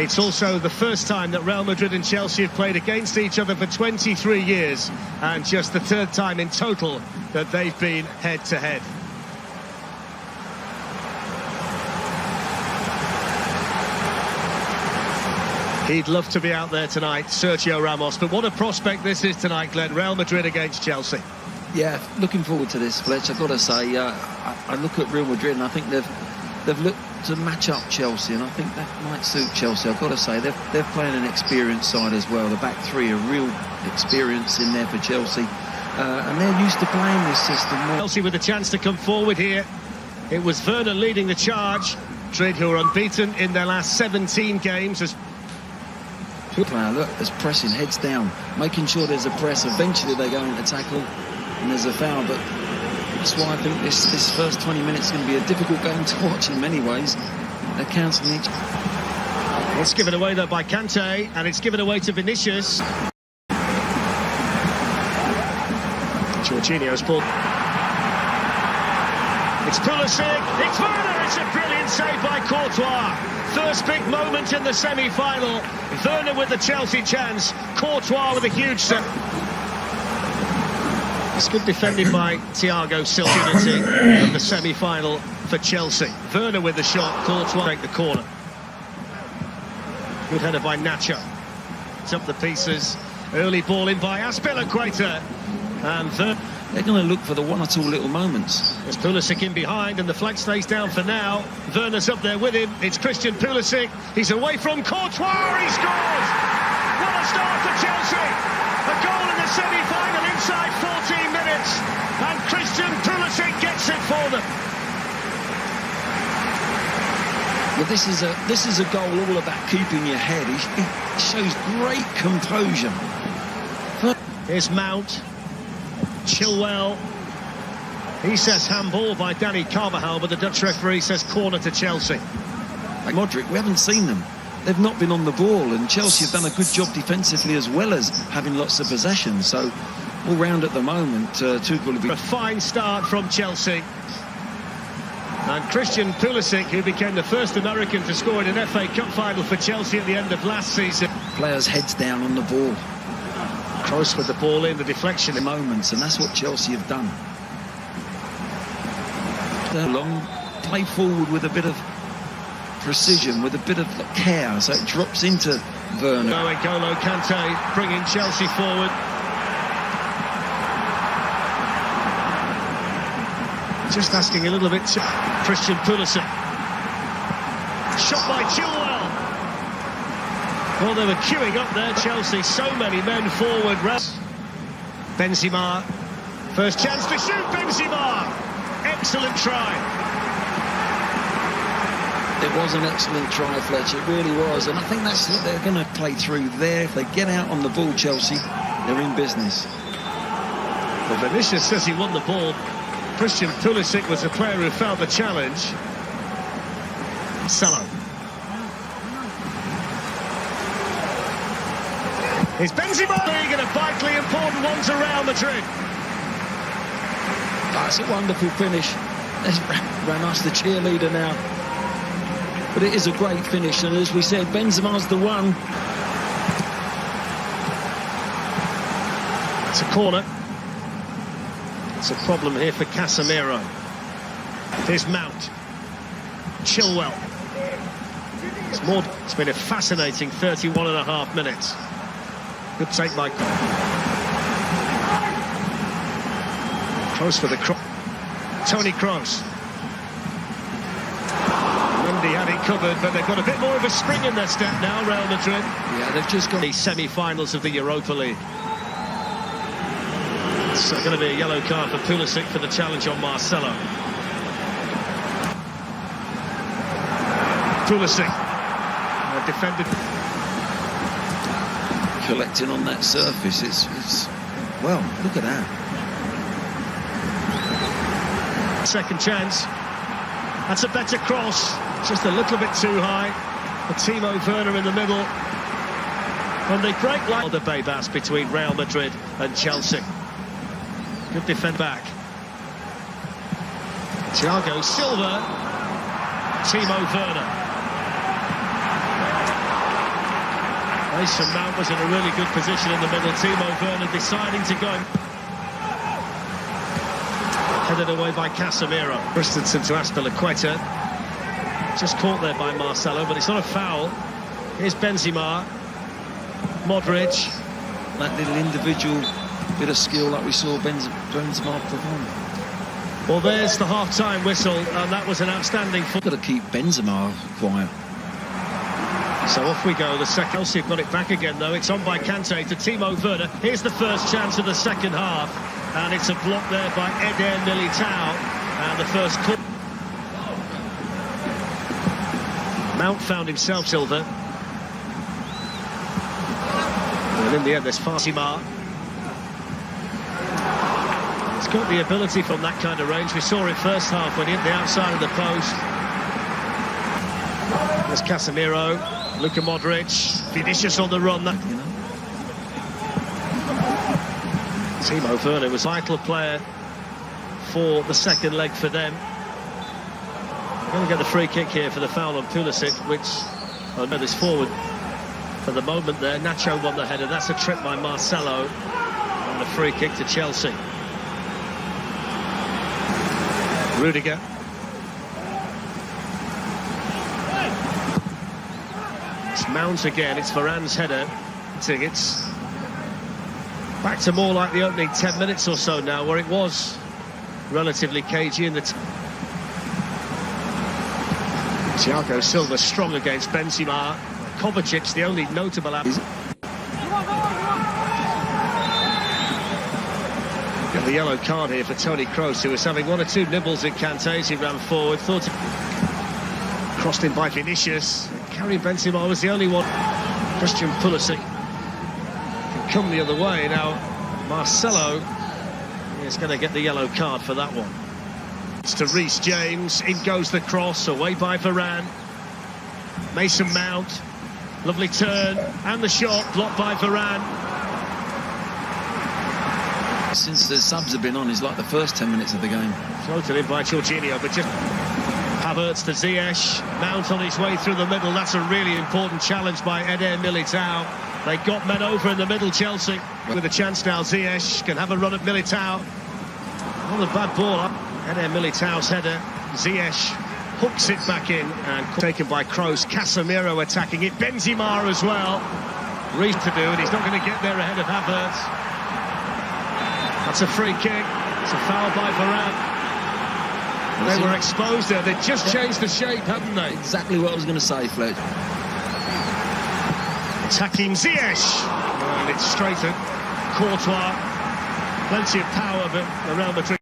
It's also the first time that Real Madrid and Chelsea have played against each other for 23 years, and just the third time in total that they've been head-to-head. He'd love to be out there tonight, Sergio Ramos, but what a prospect this is tonight, Glenn. Real Madrid against Chelsea. Yeah, looking forward to this, Fletch. I've got to say, I look at Real Madrid and I think they've looked to match up Chelsea, and I think that might suit Chelsea. I've got to say, they're playing an experienced side as well. The back three are real experience in there for Chelsea, and they're used to playing this system. Chelsea with a chance to come forward here. It was Werner leading the charge. Madrid, who are unbeaten in their last 17 games, as player, look, there's pressing, heads down, making sure there's a press. Eventually they go into tackle and there's a foul, but that's why I think this first 20 minutes is going to be a difficult game to watch in many ways. They're cancelling each. It's given away though by Kante, and it's given away to Vinicius. Jorginho's ball. It's Pulisic, it's Werner, it's a brilliant save by Courtois. First big moment in the semi-final. Werner with the Chelsea chance, Courtois with a huge set. It's good defending by Thiago Silva in the semi-final for Chelsea. Werner with the shot, Courtois take the corner. Good header by Nacho. It's up the pieces. Early ball in by Azpilicueta. And they're going to look for the one or two little moments. There's Pulisic in behind, and the flag stays down for now. Werner's up there with him. It's Christian Pulisic. He's away from Courtois. He scores! What a start for Chelsea! A goal in the semi-final inside 14 minutes, and Christian Pulisic gets it for them. Well, this is a goal all about keeping your head. He shows great composure. Here's Mount. Chilwell. He says handball by Danny Carvajal, but the Dutch referee says corner to Chelsea. Modric, we haven't seen them. They've not been on the ball, and Chelsea have done a good job defensively as well as having lots of possession. So all round at the moment, Tuchel will be a fine start from Chelsea. And Christian Pulisic, who became the first American to score in an FA Cup final for Chelsea at the end of last season. Players' heads down on the ball. Kroos with the ball in, the deflection in moments, and that's what Chelsea have done. Long, play forward with a bit of precision, with a bit of care, so it drops into Werner. N'Golo Kante bringing Chelsea forward. Just asking a little bit to Christian Pulisic. Shot by Chilwell. Well, they were queuing up there, Chelsea. So many men forward. Benzima. First chance to shoot, Benzima. Excellent try. It was an excellent try, Fletcher. It really was. And I think that's what they're going to play through there. If they get out on the ball, Chelsea, they're in business. Well, Vinicius says he won the ball. Christian Pulisic was the player who found the challenge. Salah. It's Benzima and a vitally important one to Real Madrid. That's a wonderful finish. There's Ramos, the cheerleader now. But it is a great finish, and as we said, Benzema's the one. It's a corner. It's a problem here for Casemiro. Here's Mount. Chilwell. It's been a fascinating 31.5 minutes. Good take by Kroos for the cross. Toni Kroos. Mendy had it covered, but they've got a bit more of a spring in their step now, Real Madrid. Yeah, they've just got the semi-finals of the Europa League. It's going to be a yellow card for Pulisic for the challenge on Marcelo. Pulisic. Defended. Collecting on that surface, it's well, look at that. Second chance. That's a better cross. Just a little bit too high. Timo Werner in the middle. And they break like the Bebas between Real Madrid and Chelsea. Good defend back. Thiago Silva. Timo Werner. Mason Mount was in a really good position in the middle. Timo Werner deciding to go. Headed away by Casemiro. Christensen to Aspilicueta. Just caught there by Marcelo, but it's not a foul. Here's Benzima. Modric. That little individual bit of skill like we saw Benzima perform. Well, there's the half-time whistle, and that was an outstanding... Got to keep Benzima quiet. So off we go. The second. Chelsea have got it back again, though. It's on by Kante to Timo Werner. Here's the first chance of the second half, and it's a block there by Eder Militao, and the first call. Mount found himself, Silva. And in the end, there's Benzima. He's got the ability from that kind of range. We saw it first half when he hit the outside of the post. There's Casemiro, Luka Modric, Vinicius on the run. Timo Werner was a vital player for the second leg for them. Going to get the free kick here for the foul on Pulisic, which I know this forward for the moment there. Nacho won the header. That's a trip by Marcelo, and a free kick to Chelsea. Rudiger. It's Mount again. It's Varane's header. It's back to more like the opening 10 minutes or so now, where it was relatively cagey in the... Thiago Silva strong against Benzima. Kovacic, the only notable absence. Got the yellow card here for Toni Kroos, who was having one or two nibbles at Kante as he ran forward. Thought crossed in by Vinicius. Karim Benzima was the only one. Christian Pulisic can come the other way. Now Marcelo is going to get the yellow card for that one. It's to Reece James. In goes the cross, away by Varane. Mason Mount. Lovely turn, and the shot blocked by Varane. Since the subs have been on, it's like the first 10 minutes of the game. Floated in by Jorginho, but just... Havertz to Ziyech. Mount on his way through the middle. That's a really important challenge by Eder Militao. They got men over in the middle, Chelsea. With a chance now, Ziyech can have a run at Militao. On the bad ball. Eder Militao's header. Ziyech hooks it back in, and taken by Kroos. Casemiro attacking it. Benzima as well. Reece to do, and he's not going to get there ahead of Havertz. That's a free kick. It's a foul by Varane. They were exposed there. They just changed the shape, haven't they? Exactly what I was going to say, Fletch. Attacking Ziyech. And it's straight at Courtois. Plenty of power, but around Madrid.